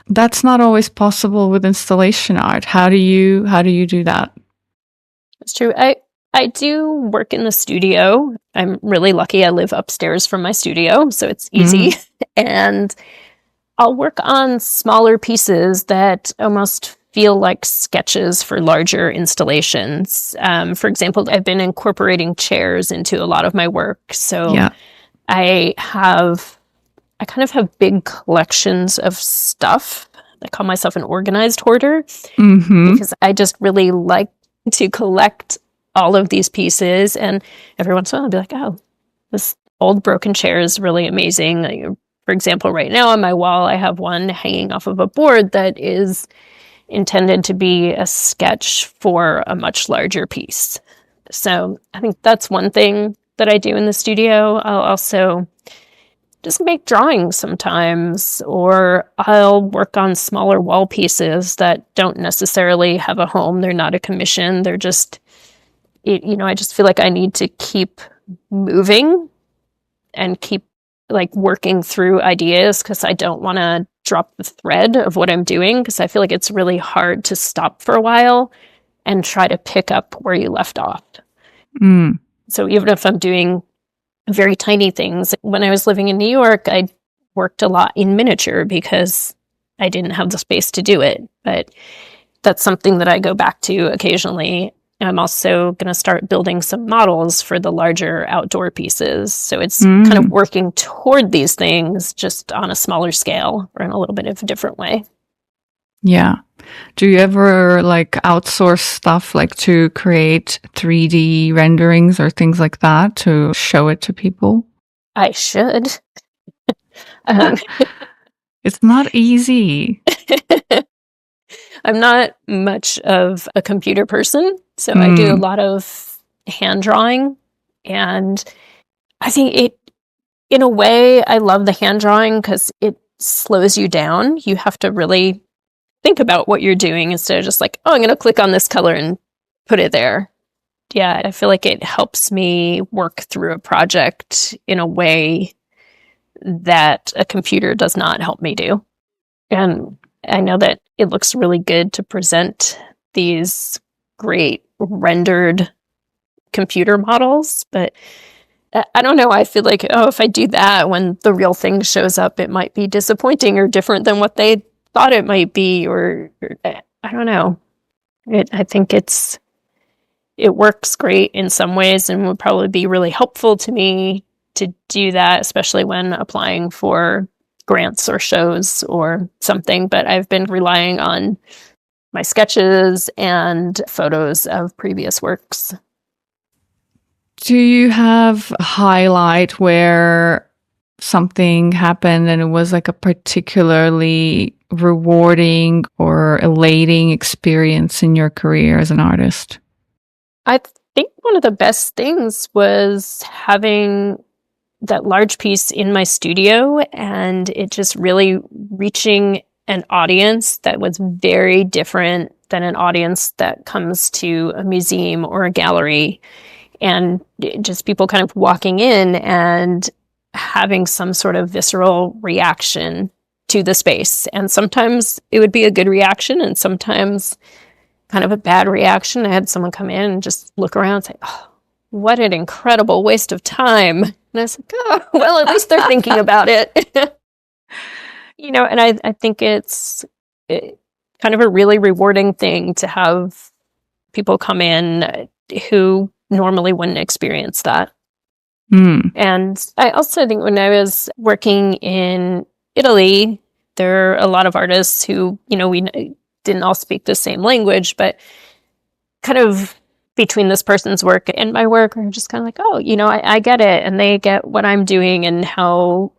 That's not always possible with installation art. How do you do that?
It's true. I do work in the studio. I'm really lucky. I live upstairs from my studio, so it's easy. And I'll work on smaller pieces that almost feel like sketches for larger installations. For example, I've been incorporating chairs into a lot of my work. So I kind of have big collections of stuff. I call myself an organized hoarder because I just really like to collect all of these pieces. And every once in a while I'll be like, oh, this old broken chair is really amazing. Like, for example, right now on my wall, I have one hanging off of a board that is intended to be a sketch for a much larger piece. So I think that's one thing that I do in the studio. I'll also just make drawings sometimes, or I'll work on smaller wall pieces that don't necessarily have a home. They're not a commission. They're just, I just feel like I need to keep moving and keep working through ideas, because I don't want to drop the thread of what I'm doing, because I feel like it's really hard to stop for a while and try to pick up where you left off. So even if I'm doing very tiny things, when I was living in New York, I worked a lot in miniature because I didn't have the space to do it. But that's something that I go back to occasionally I'm also going to start building some models for the larger outdoor pieces. So it's kind of working toward these things, just on a smaller scale or in a little bit of a different way.
Yeah. Do you ever like outsource stuff like to create 3D renderings or things like that to show it to people?
I should.
It's not easy.
I'm not much of a computer person, so I do a lot of hand drawing. And I think in a way, I love the hand drawing because it slows you down. You have to really think about what you're doing instead of just like, oh, I'm going to click on this color and put it there. Yeah, I feel like it helps me work through a project in a way that a computer does not help me do. And I know that it looks really good to present these great rendered computer models, but I don't know. I feel like, oh, if I do that, when the real thing shows up, it might be disappointing or different than what they thought it might be, or I don't know. I think it works great in some ways and would probably be really helpful to me to do that, especially when applying for grants or shows or something. But I've been relying on my sketches and photos of previous works.
Do you have a highlight where something happened and it was like a particularly rewarding or elating experience in your career as an artist?
I think one of the best things was having that large piece in my studio and it just really reaching an audience that was very different than an audience that comes to a museum or a gallery. And just people kind of walking in and having some sort of visceral reaction to the space. And sometimes it would be a good reaction and sometimes kind of a bad reaction. I had someone come in and just look around and say, oh, what an incredible waste of time. And I was like, oh, well, at least they're thinking about it. And I think it's kind of a really rewarding thing to have people come in who normally wouldn't experience that. And I also think when I was working in Italy, there are a lot of artists who, we didn't all speak the same language, but kind of between this person's work and my work are just kind of like, oh, I get it. And they get what I'm doing and how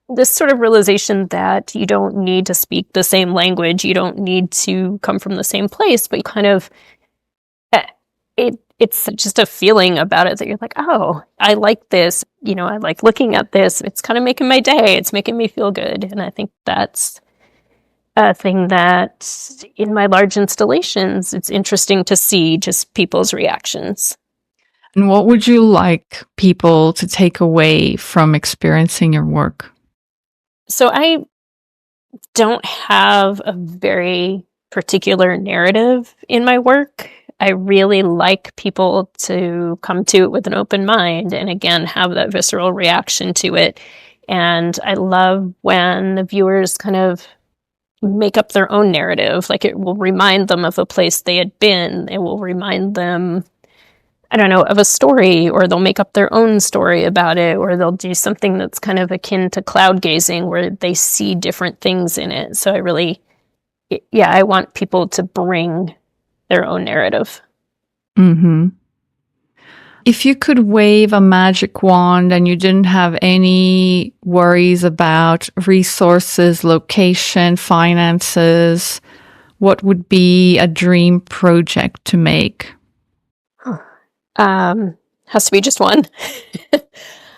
this sort of realization that you don't need to speak the same language. You don't need to come from the same place, but you kind of, it's just a feeling about it that you're like, oh, I like this. I like looking at this. It's kind of making my day. It's making me feel good. And I think that's a thing that in my large installations, it's interesting to see just people's reactions.
And what would you like people to take away from experiencing your work?
So I don't have a very particular narrative in my work. I really like people to come to it with an open mind and again, have that visceral reaction to it. And I love when the viewers kind of make up their own narrative. Like it will remind them of a place they had been. It will remind them, I don't know, of a story, or they'll make up their own story about it, or they'll do something that's kind of akin to cloud gazing where they see different things in it. So I want people to bring their own narrative.
If you could wave a magic wand and you didn't have any worries about resources, location, finances, what would be a dream project to make?
Has to be just one.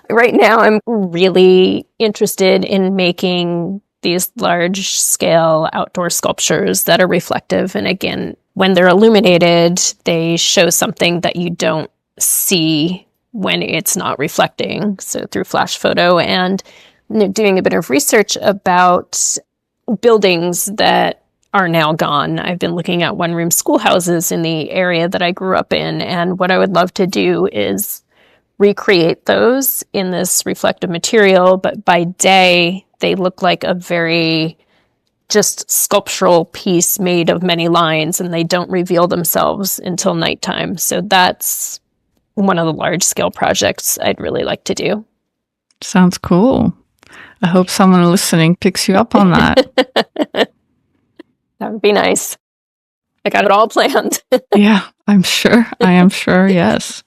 Right now, I'm really interested in making these large-scale outdoor sculptures that are reflective. And again, when they're illuminated, they show something that you don't see when it's not reflecting. So through flash photo and doing a bit of research about buildings that are now gone. I've been looking at one-room schoolhouses in the area that I grew up in. And what I would love to do is recreate those in this reflective material. But by day, they look like a very just sculptural piece made of many lines, and they don't reveal themselves until nighttime. So that's one of the large scale projects I'd really like to do.
Sounds cool. I hope someone listening picks you up on that.
That would be nice. I got it all planned.
Yeah, I'm sure. I am sure, yes.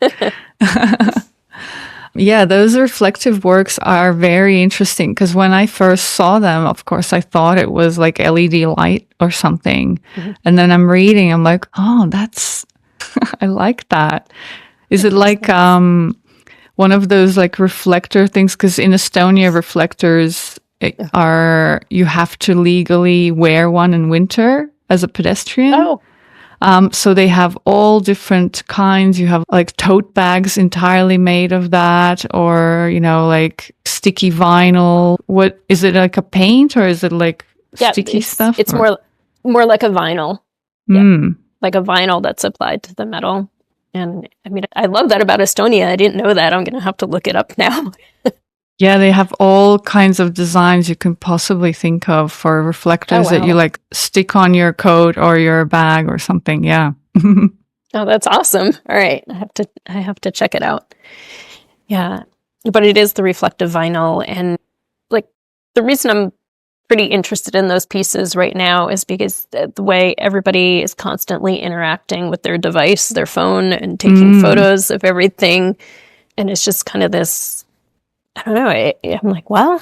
Yeah, those reflective works are very interesting because when I first saw them, of course, I thought it was like LED light or something. Mm-hmm. And then I'm reading, I'm like, oh, that's, I like that. Is it like one of those like reflector things? Because in Estonia, reflectors are, you have to legally wear one in winter as a pedestrian.
Oh.
So they have all different kinds. You have like tote bags entirely made of that, or, you know, like sticky vinyl. What is it, like a paint, or is it like sticky stuff?
It's more like a vinyl. Yeah. Like a vinyl that's applied to the metal. And I mean, I love that about Estonia. I didn't know that. I'm going to have to look it up now.
Yeah, they have all kinds of designs you can possibly think of for reflectors that you like stick on your coat or your bag or something. Yeah.
Oh, that's awesome. All right. I have to check it out. Yeah. But it is the reflective vinyl. And like the reason I'm pretty interested in those pieces right now is because the way everybody is constantly interacting with their device, their phone, and taking photos of everything. And it's just kind of this, I don't know. I'm like, well,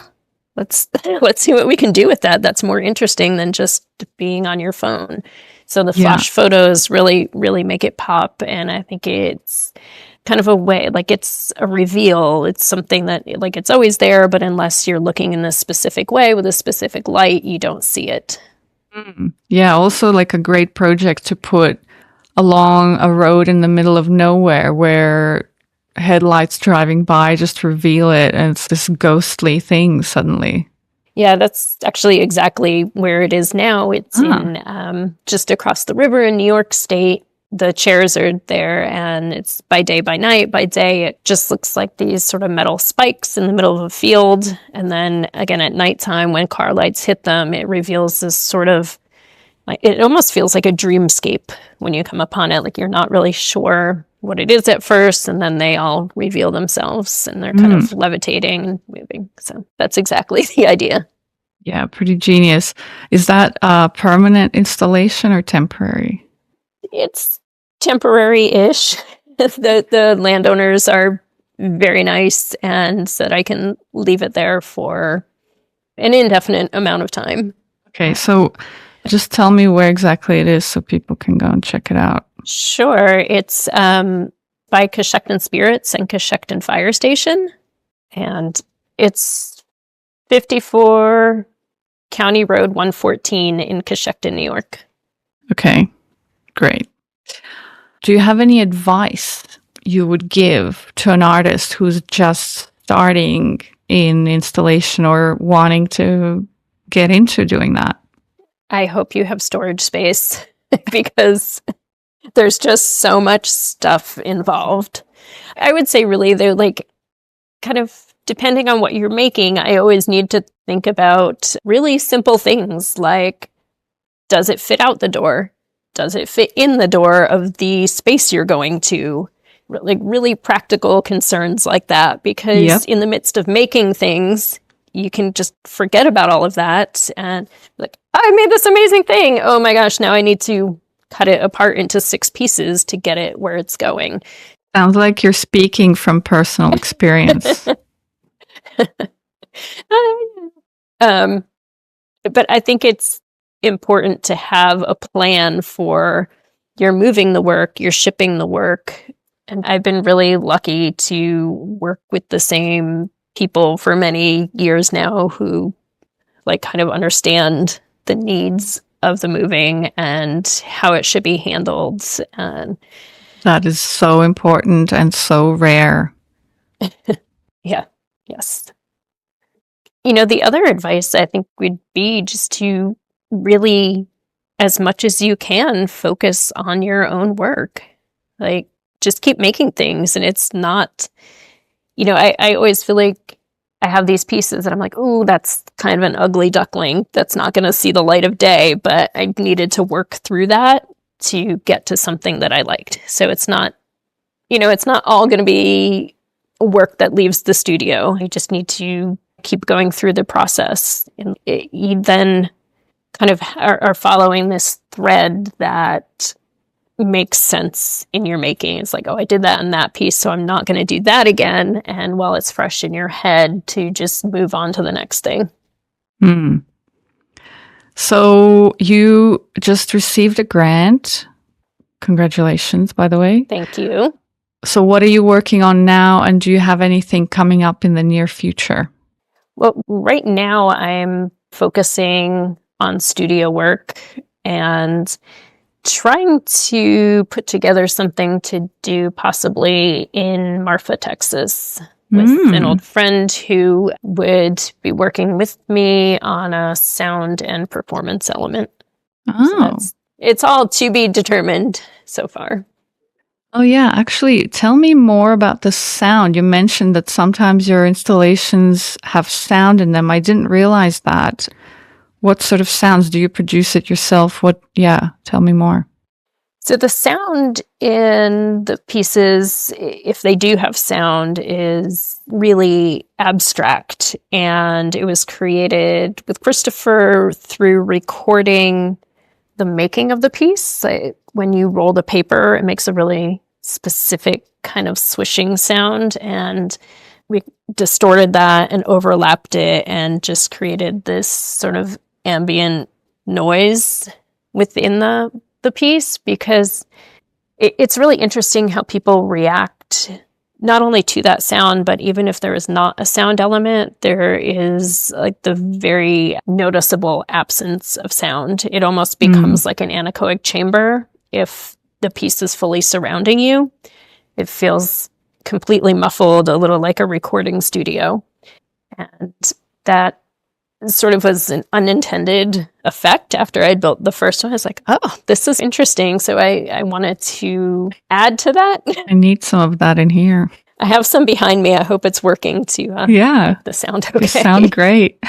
let's see what we can do with that. That's more interesting than just being on your phone. So the flash photos really, really make it pop. And I think it's kind of a way, like it's a reveal. It's something that like it's always there, but unless you're looking in a specific way with a specific light, you don't see it.
Yeah. Also like a great project to put along a road in the middle of nowhere where headlights driving by just reveal it, and it's this ghostly thing suddenly.
Yeah, that's actually exactly where it is now. It's in just across the river in New York State. The chairs are there, and it's by day, by night. By day, it just looks like these sort of metal spikes in the middle of a field. And then again, at nighttime, when car lights hit them, it reveals this sort of, like, it almost feels like a dreamscape when you come upon it. Like you're not really sure what it is at first, and then they all reveal themselves, and they're kind of levitating and moving. So that's exactly the idea.
Yeah, pretty genius. Is that a permanent installation or temporary?
It's temporary-ish. The landowners are very nice and said I can leave it there for an indefinite amount of time. Okay,
so just tell me where exactly it is so people can go and check it out.
Sure. It's by Coshocton Spirits and Coshocton Fire Station. And it's 54 County Road 114 in Coshocton, New York.
Okay, great. Do you have any advice you would give to an artist who's just starting in installation or wanting to get into doing that?
I hope you have storage space because there's just so much stuff involved. I would say really they're like kind of depending on what you're making, I always need to think about really simple things like, does it fit out the door? Does it fit in the door of the space you're going to? Like really practical concerns like that, because in the midst of making things, you can just forget about all of that and like, I made this amazing thing. Oh my gosh, now I need to cut it apart into 6 pieces to get it where it's going.
Sounds like you're speaking from personal experience.
But I think it's important to have a plan for you're moving the work, you're shipping the work. And I've been really lucky to work with the same people for many years now who like kind of understand the needs of the moving and how it should be handled. And
that is so important and so rare.
Yeah. Yes. You know, the other advice I think would be just to really, as much as you can, focus on your own work. Like, just keep making things. And it's not, you know, I always feel like I have these pieces and I'm like, ooh, that's kind of an ugly duckling. That's not going to see the light of day. But I needed to work through that to get to something that I liked. So it's not, it's not all going to be work that leaves the studio. You just need to keep going through the process. And you then kind of are following this thread that makes sense in your making. It's like, oh, I did that in that piece, so I'm not going to do that again. And while it's fresh in your head, to just move on to the next thing.
So you just received a grant. Congratulations, by the way.
Thank you.
So what are you working on now? And do you have anything coming up in the near future?
Well, right now I'm focusing on studio work and trying to put together something to do possibly in Marfa, Texas, with an old friend who would be working with me on a sound and performance element.
Oh.
So it's all to be determined so far.
Oh, yeah. Actually, tell me more about the sound. You mentioned that sometimes your installations have sound in them. I didn't realize that. What sort of sounds? Do you produce it yourself? Tell me more.
So the sound in the pieces, if they do have sound, is really abstract. And it was created with Christopher through recording the making of the piece. When you roll the paper, it makes a really specific kind of swishing sound. And we distorted that and overlapped it and just created this sort of ambient noise within the piece, because it's really interesting how people react not only to that sound, but even if there is not a sound element, there is like the very noticeable absence of sound. It almost becomes like an anechoic chamber. If the piece is fully surrounding you, it feels completely muffled, a little like a recording studio. And that sort of was an unintended effect after I'd built the first one. I was like, oh, this is interesting. So I wanted to add to that.
I need some of that in here.
I have some behind me. I hope it's working to make the sound okay.
You sound great.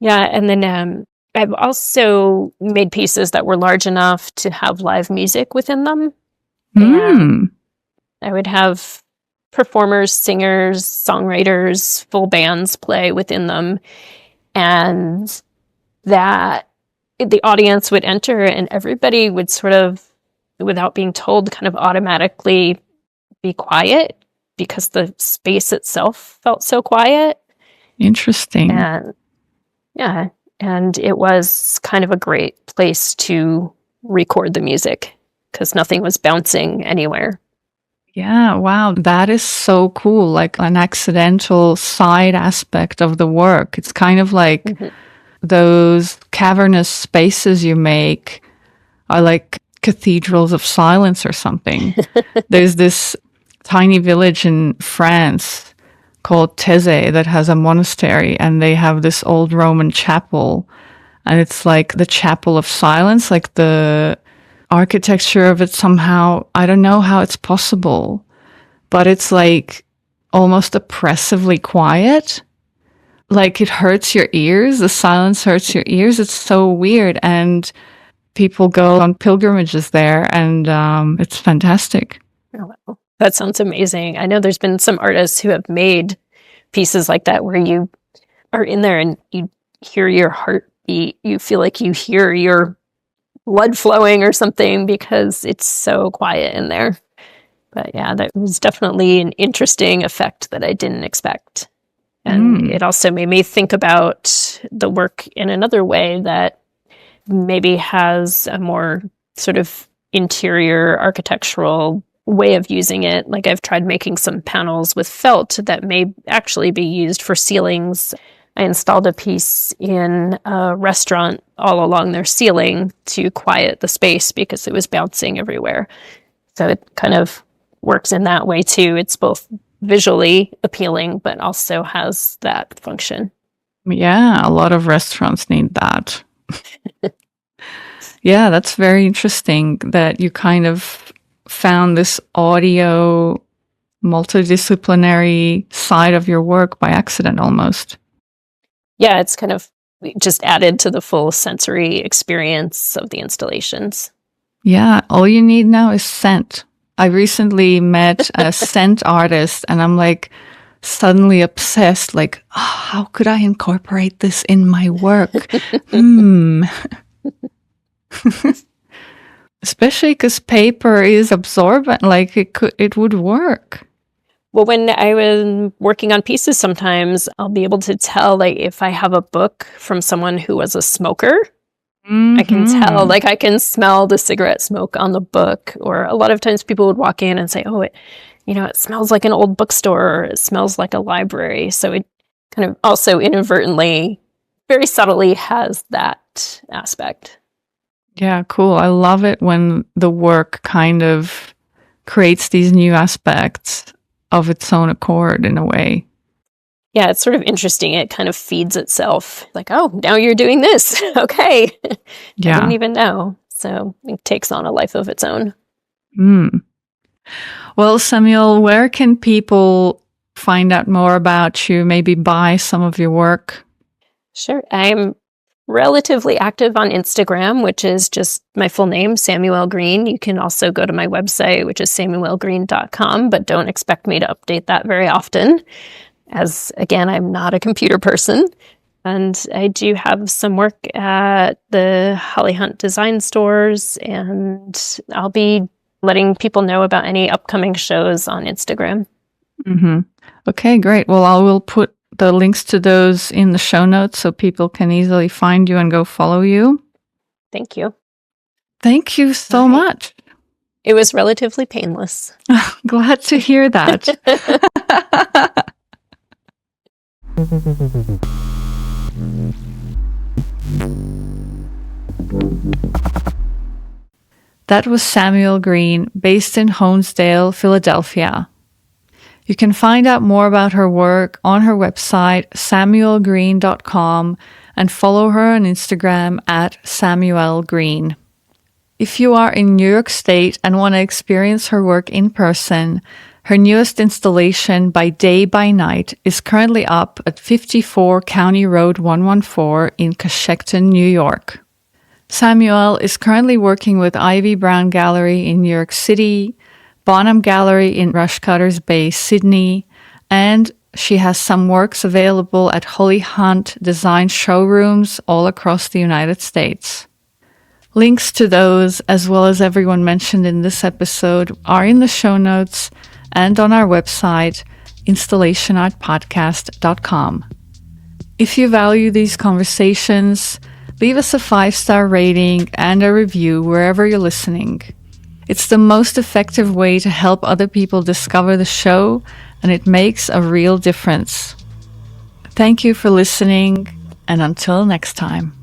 Yeah. And then I've also made pieces that were large enough to have live music within them. And I would have performers, singers, songwriters, full bands play within them. And that the audience would enter and everybody would sort of, without being told, kind of automatically be quiet because the space itself felt so quiet.
Interesting.
And it was kind of a great place to record the music because nothing was bouncing anywhere.
Yeah, wow, that is so cool. Like an accidental side aspect of the work. It's kind of like those cavernous spaces you make are like cathedrals of silence or something. There's this tiny village in France called Thésée that has a monastery, and they have this old Roman chapel, and it's like the chapel of silence, like the architecture of it somehow, I don't know how it's possible, but it's like almost oppressively quiet. Like it hurts your ears. The silence hurts your ears. It's so weird. And people go on pilgrimages there, and it's fantastic.
Oh, wow. That sounds amazing. I know there's been some artists who have made pieces like that where you are in there and you hear your heartbeat. You feel like you hear your blood flowing or something because it's so quiet in there. But yeah, that was definitely an interesting effect that I didn't expect. And it also made me think about the work in another way that maybe has a more sort of interior architectural way of using it. Like I've tried making some panels with felt that may actually be used for ceilings. I installed a piece in a restaurant all along their ceiling to quiet the space because it was bouncing everywhere. So it kind of works in that way too. It's both visually appealing, but also has that function.
Yeah, a lot of restaurants need that. Yeah, that's very interesting that you kind of found this audio multidisciplinary side of your work by accident almost.
Yeah, it's kind of just added to the full sensory experience of the installations.
Yeah, all you need now is scent. I recently met a scent artist and I'm like suddenly obsessed, like, oh, how could I incorporate this in my work? Especially because paper is absorbent, like it would work.
Well, when I was working on pieces, sometimes I'll be able to tell, like, if I have a book from someone who was a smoker, I can tell, like, I can smell the cigarette smoke on the book. Or a lot of times people would walk in and say, oh, it smells like an old bookstore, or it smells like a library. So it kind of also inadvertently, very subtly has that aspect.
Yeah, cool. I love it when the work kind of creates these new aspects of its own accord in a way.
Yeah, it's sort of interesting. It kind of feeds itself. Like, oh, now you're doing this. Okay.
Yeah.
I didn't even know. So it takes on a life of its own.
Well, Samuelle, where can people find out more about you, maybe buy some of your work?
Sure. I'm relatively active on Instagram, which is just my full name, Samuelle Green. You can also go to my website, which is samuellegreen.com, but don't expect me to update that very often, as, again, I'm not a computer person. And I do have some work at the Holly Hunt design stores, and I'll be letting people know about any upcoming shows on Instagram.
Okay, great. Well, I will put the links to those in the show notes so people can easily find you and go follow you.
Thank you.
Thank you so much.
It was relatively painless.
Glad to hear that. That was Samuelle Green, based in Honesdale, Philadelphia. You can find out more about her work on her website, samuellegreen.com, and follow her on Instagram at Samuelle Green. If you are in New York State and want to experience her work in person, her newest installation, By Day by Night, is currently up at 54 County Road 114 in Coshocton, New York. Samuelle is currently working with Ivy Brown Gallery in New York City, Bonham Gallery in Rushcutters Bay, Sydney, and she has some works available at Holly Hunt design showrooms all across the United States. Links to those, as well as everyone mentioned in this episode, are in the show notes and on our website, installationartpodcast.com. If you value these conversations, leave us a 5-star rating and a review wherever you're listening. It's the most effective way to help other people discover the show, and it makes a real difference. Thank you for listening, and until next time.